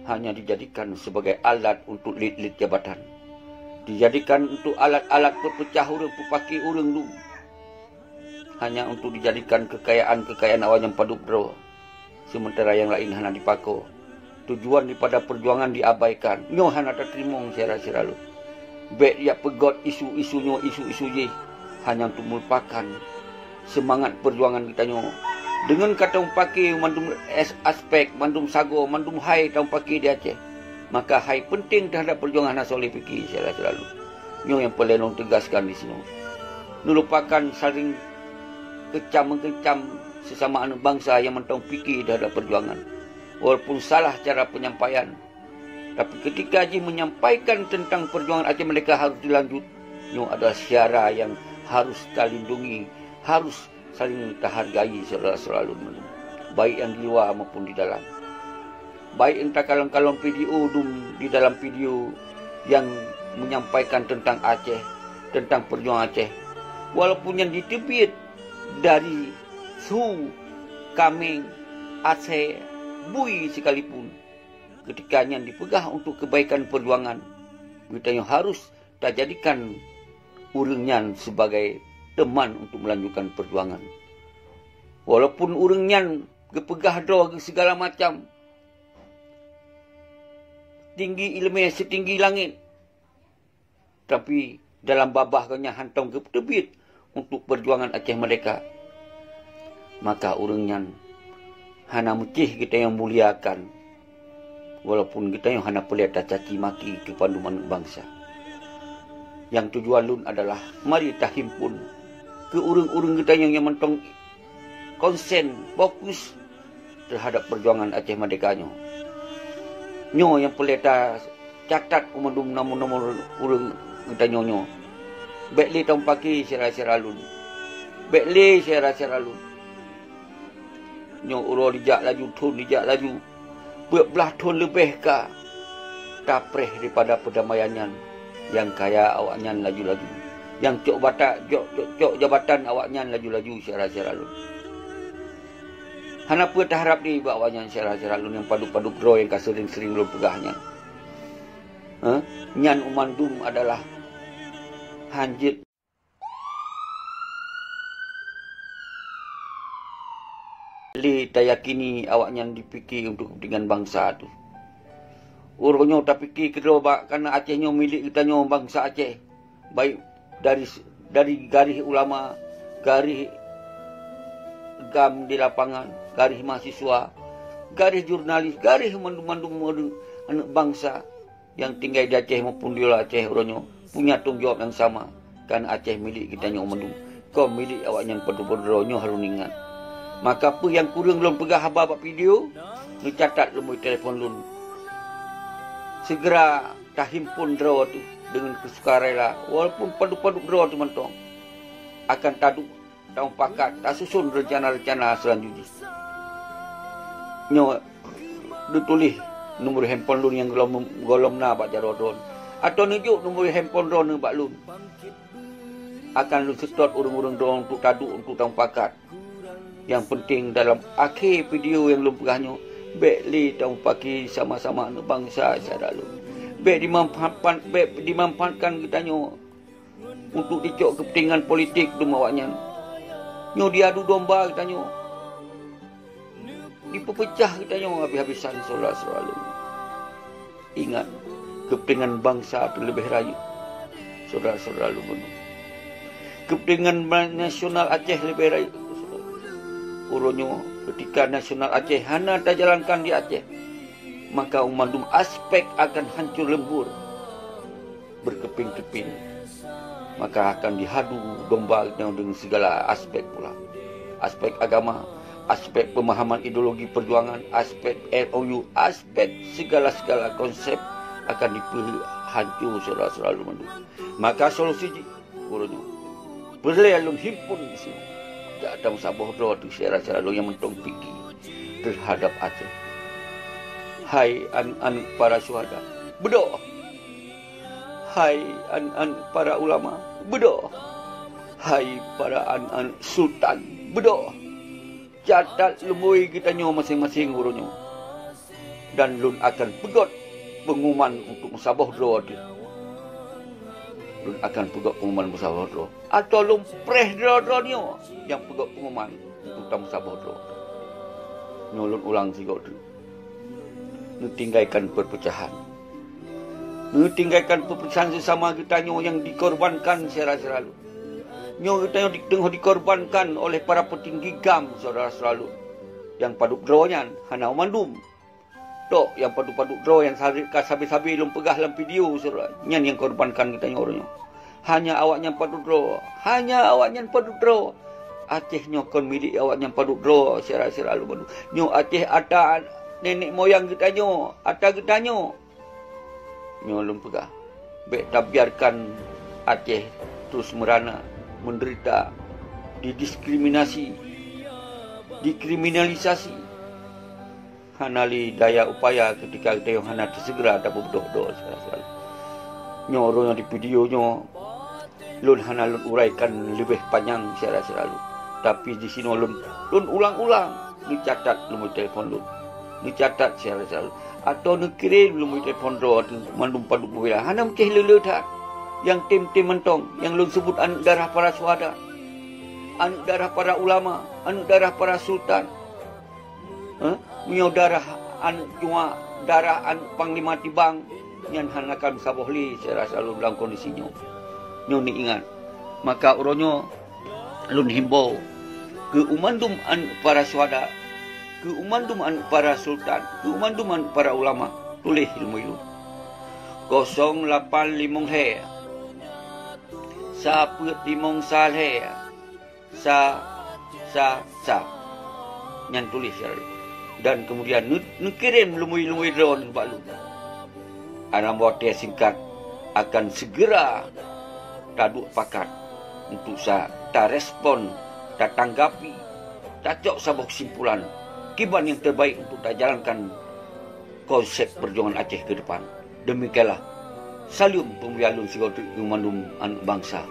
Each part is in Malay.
hanya dijadikan sebagai alat untuk lit-lit jabatan. Dijadikan untuk alat-alat perpecah urang, pepaki urang lu. Hanya untuk dijadikan kekayaan-kekayaan awak yang padup bro. Sementara yang lain hanya dipako. Tujuan daripada perjuangan diabaikan. Nyo hanya terima sira-sira lu. Bek ya pegot isu-isunya, isu-isu je. Hanya untuk melupakan semangat perjuangan kita nyo. Dengan kata umpaki mandum aspek, mandum sago, mandum hai ta umpaki di Aceh. Maka hai penting terhadap perjuangan nasional fikir saya selalu. Nyo yang perlu tegaskan di sini. Melupakan saling kecam-mengkecam sesama anak bangsa yang mentang fikir terhadap perjuangan. Walaupun salah cara penyampaian. Tapi ketika Haji menyampaikan tentang perjuangan Aceh mereka harus dilanjut. Nyo adalah syara yang harus kita lindungi. Harus saling kita hargai selalu. Baik yang di luar maupun di dalam. Baik entah kalon-kalon video di dalam video yang menyampaikan tentang Aceh, tentang perjuangan Aceh. Walaupun yang ditebit dari Su, Kameng, Aceh, Bui sekalipun. Ketika yang dipegang untuk kebaikan perjuangan, kita yang harus tak jadikan urangnya sebagai teman untuk melanjutkan perjuangan. Walaupun urangnya kepegah doa segala macam, tinggi ilmu setinggi langit. Tapi dalam babahnya hantong ke tebit untuk perjuangan Aceh mereka. Maka urangnya hana mecih kita yang muliakan. Walaupun kita yang hana pelihara caci maki kepada bangsa. Yang tujuan lun adalah mari kita himpun ke urang-urang kita yang mentong konsen, fokus terhadap perjuangan Aceh merdeka nyo. Nyo yang pelita catat umandum nomor-nomor urang kita nyo. Bekli tong paki sira-sira lun. Bekli sira-sira lun. Nyo uro dijak laju, tun dijak laju. Belah tun lebih ka tapreh daripada perdamaian yang kaya awaknya laju-laju. Yang cok jabatan awaknya laju-laju sira-sira lun. Hana apa terharap di bawahnya sira-sira lun yang padu-padu bro yang sering-sering lun pegahnya. Nyan umandum adalah hanjit li tayakini awaknya dipikir untuk kepentingan bangsa tu. Urunyo tak fikir kedua karena Acehnya milik kita nyo bangsa Aceh. Baik dari garis ulama, garis gam di lapangan, garis mahasiswa, garis jurnalis, garis mandum-mandum anak bangsa yang tinggal di Aceh maupun di luar Aceh, uronyo punya tanggung jawab yang sama. Kan Aceh milik kita nyo mandum, kau milik awaknya pedu-pedu nyo harus ingat. Maka apa yang kurang belum pegah habaq video, lu catat lu telefon lu. Segera tahimpun draw tu dengan kesukarela, walaupun padu-padu draw tu mentong akan taduk tahun pakat, tak susun rencana-rencana selanjutnya. Nyo ditulis nombor handphone lu yang golom na bak jarodon atau nunjuk nombor handphone drone bak lu. Akan lu setot urung-urung drone untuk taduk untuk tahun pakat. Yang penting dalam akhir video yang lu pegahnya, bekli tahun pagi sama-sama anak bangsa saya lu. Bek dimanfaatkan kita nyo untuk dicok kepentingan politik tu awaknya. Nyo diadu domba kita nyo. Dipecah kita nyo habis-habisan selalu. Ingat, kepentingan bangsa itu lebih raya. Saudara-saudara lu. Kepentingan nasional Aceh lebih raya. Uronyo ketika nasional Aceh hana tak jalankan di Aceh, maka umandum aspek akan hancur lembur berkeping-keping. Maka akan dihadu domba dengan segala aspek pula. Aspek agama, aspek pemahaman ideologi perjuangan, aspek ROU, aspek segala-segala konsep akan dihancur saudara-saudara lu. Maka solusi uronyo boleh alun himpun di sini. Tak ada musabah doa tu syara-syara yang mentong fikir terhadap Aceh. Hai an para syuhada, berdoa. Hai an para ulama, berdoa. Hai para an sultan, berdoa. Catat lemui kita nyo masing-masing gurunya. dan lun akan pegot pengumuman untuk musabah draw dia. Lun akan pegot pengumuman musabah draw. Atau lun press draw ni yang pegot pengumuman untuk musabah draw. Nyolun ulang sigot tu. Nu tinggalkan perpecahan. Nu tinggalkan perpecahan sesama kita yang dikorbankan secara selalu. Nyo kita yang dikorbankan oleh para petinggi GAM saudara selalu. Yang paduk drawnya hana mandum. Tok yang paduk-paduk draw yang sabi-sabi lum pegah dalam video saudara. Nyan yang korbankan kita orangnya. Hanya awaknya paduk draw. Hanya awaknya paduk draw. Aceh nyo kon milik awaknya paduk draw secara selalu. Nyo Aceh ada nenek moyang kita nyo, ada kita nyo. Nyo lum pegah. Bek tak biarkan Aceh terus merana, menderita, didiskriminasi, dikriminalisasi. Hanali daya upaya ketika kita yang hana tersegera dapat berdoa selalu. Nyo orang di video nyo lun hana lun uraikan lebih panjang secara selalu. Tapi di sini lun ulang-ulang dicatat lumui telefon lun. Dicatat secara selalu. Atau nak kirim lumui telefon draw mandum paduk bela. Hana mungkin leletak yang tim-tim mentong yang lun sebut anak darah para syuhada, anak darah para ulama, anak darah para sultan. Punya darah anak cuma darah anak panglima tibang yang hanakan sabohli saya rasa lu dalam kondisinya. Nyo ni ingat. Maka uronyo lun himbau ke umandum anak para syuhada, ke umandum anak para sultan, ke umandum anak para ulama. Tulis ilmu ilmu 085 he sa put limong sal he sa nyan tulis selalu. Dan kemudian kirim lumui-lumui drone balu. Anak bote singkat akan segera taduk pakat untuk tak respon, tak tanggapi, tak cok sabuk kesimpulan kiban yang terbaik untuk tak jalankan konsep perjuangan Aceh ke depan. Demikianlah salam pembialun sigotu umandum anak bangsa.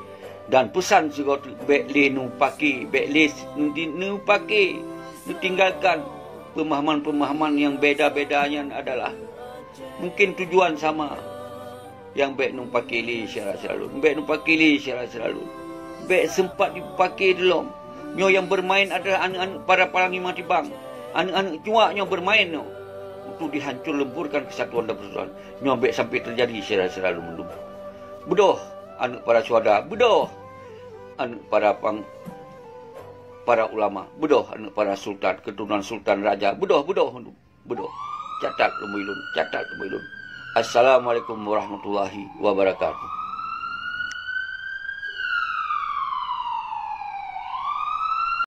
Dan pesan sigotu bekle nu paki, bekle nu paki, nu tinggalkan pemahaman-pemahaman yang beda-bedanya adalah mungkin tujuan sama. Yang baik numpakili secara selalu, baik numpakili secara selalu, baik sempat dipakai dulu. Nyo yang bermain adalah anak-anak para panglima tibang, anak-anak cuak nyo bermain no untuk dihancur lemburkan kesatuan dan persatuan. Nyo baik sampai terjadi secara selalu mendum. Bodoh anak para syuhada, bodoh anak para ulama, bodoh anak para sultan, keturunan sultan raja, bodoh. Catat lumilun. Assalamualaikum warahmatullahi wabarakatuh.